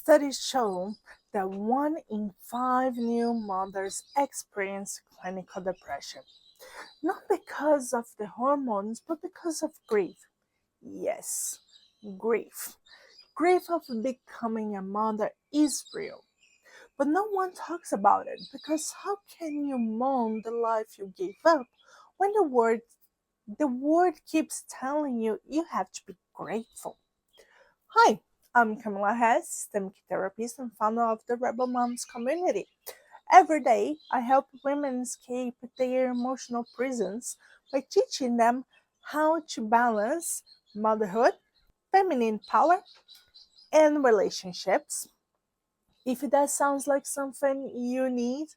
Studies show that 1 in 5 new mothers experience clinical depression, not because of the hormones, but because of grief. Yes, grief. Grief of becoming a mother is real, but no one talks about it because how can you mourn the life you gave up when the word keeps telling you you have to be grateful? Hi, I'm Kamala Hess, systemic therapist and founder of the Rebel Moms community. Every day, I help women escape their emotional prisons by teaching them how to balance motherhood, feminine power, and relationships. If that sounds like something you need,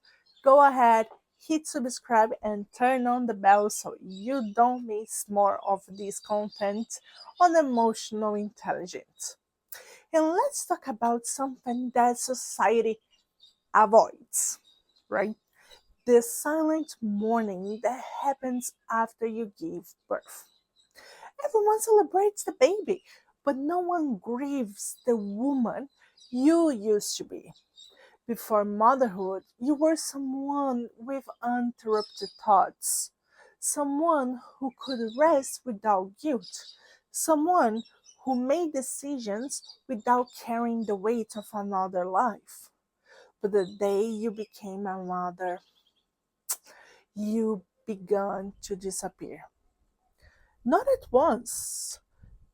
go ahead, hit subscribe, and turn on the bell so you don't miss more of this content on emotional intelligence. And let's talk about something that society avoids, right? The silent mourning that happens after you give birth. Everyone celebrates the baby, but no one grieves the woman you used to be. Before motherhood, you were someone with uninterrupted thoughts, someone who could rest without guilt, someone who made decisions without carrying the weight of another life. But the day you became a mother, you began to disappear. Not at once,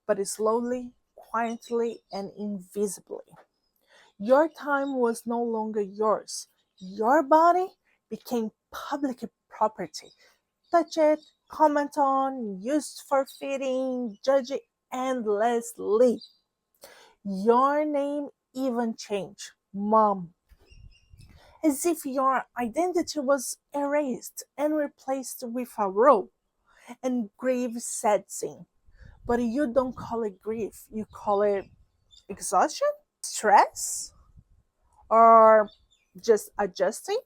but slowly, quietly, and invisibly. Your time was no longer yours. Your body became public property. Touch it, comment on, used for feeding, judge it endlessly. Your name even changed. Mom. As if your identity was erased and replaced with a role. And grief sets in. But you don't call it grief, you call it exhaustion, stress, or just adjusting.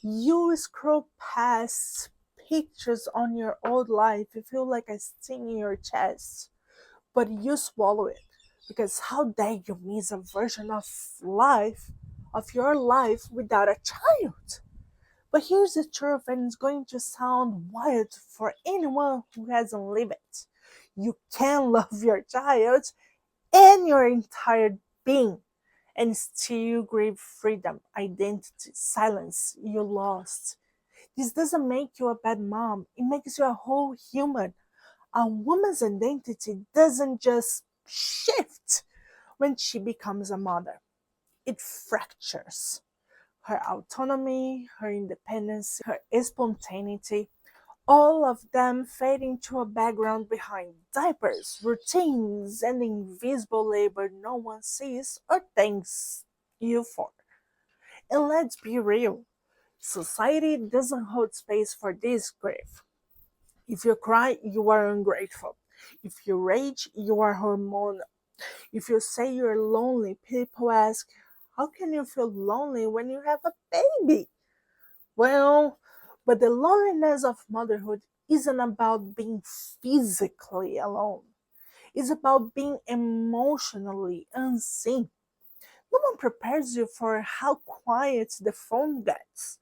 You scroll past pictures on your old life, you feel like a sting in your chest, but you swallow it because how dare you miss a version of your life without a child? But here's the truth, and it's going to sound wild for anyone who hasn't lived it. You can love your child and your entire being and still grieve freedom, identity, silence you lost. This doesn't make you a bad mom, it makes you a whole human. A woman's identity doesn't just shift when she becomes a mother, it fractures. Her autonomy, her independence, her spontaneity, all of them fade into a background behind diapers, routines, and invisible labor no one sees or thanks you for. And let's be real, society doesn't hold space for this grief. If you cry, you are ungrateful. If you rage, you are hormonal. If you say you're lonely, people ask, how can you feel lonely when you have a baby? Well, but the loneliness of motherhood isn't about being physically alone. It's about being emotionally unseen. No one prepares you for how quiet the phone gets,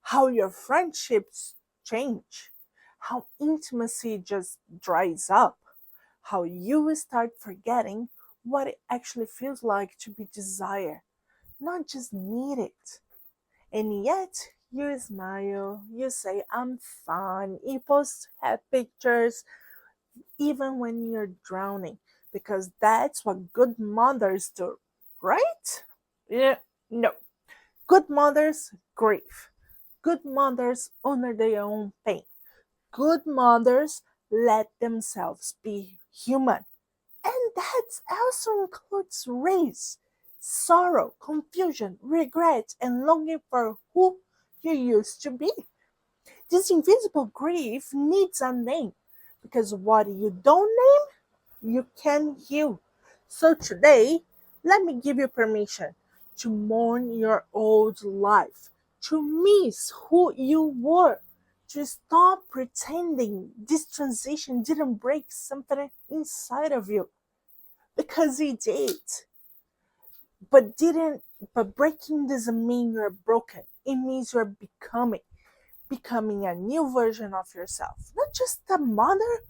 how your friendships change, how intimacy just dries up, how you start forgetting what it actually feels like to be desired, not just needed. And yet, you smile, you say, I'm fine, you post happy pictures, even when you're drowning, because that's what good mothers do, right? Yeah, no. Good mothers grieve. Good mothers honor their own pain. Good mothers let themselves be human. And that also includes race, sorrow, confusion, regret, and longing for who you used to be. This invisible grief needs a name because what you don't name, you can heal. So today, let me give you permission to mourn your old life, to miss who you were, to stop pretending this transition didn't break something inside of you because it did. But didn't but breaking doesn't mean you're broken. It means you're becoming a new version of yourself. Not just a mother,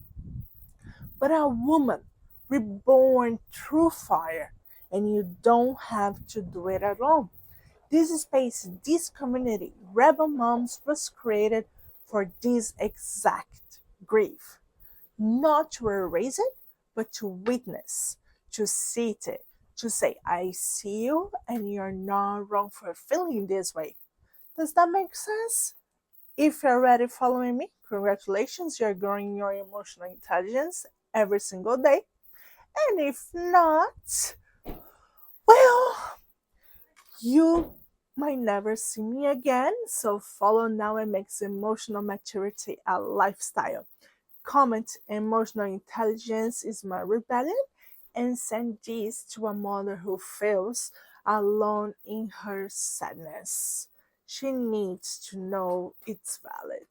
but a woman reborn through fire. And you don't have to do it alone. This space, this community, Rebel Moms, was created for this exact grief. Not to erase it, but to witness, to sit it, to say, I see you and you're not wrong for feeling this way. Does that make sense? If you're already following me, congratulations, you're growing your emotional intelligence every single day. And if not, well, you might never see me again. So follow now and makes emotional maturity a lifestyle. Comment emotional intelligence is my rebellion and send this to a mother who feels alone in her sadness. She needs to know it's valid.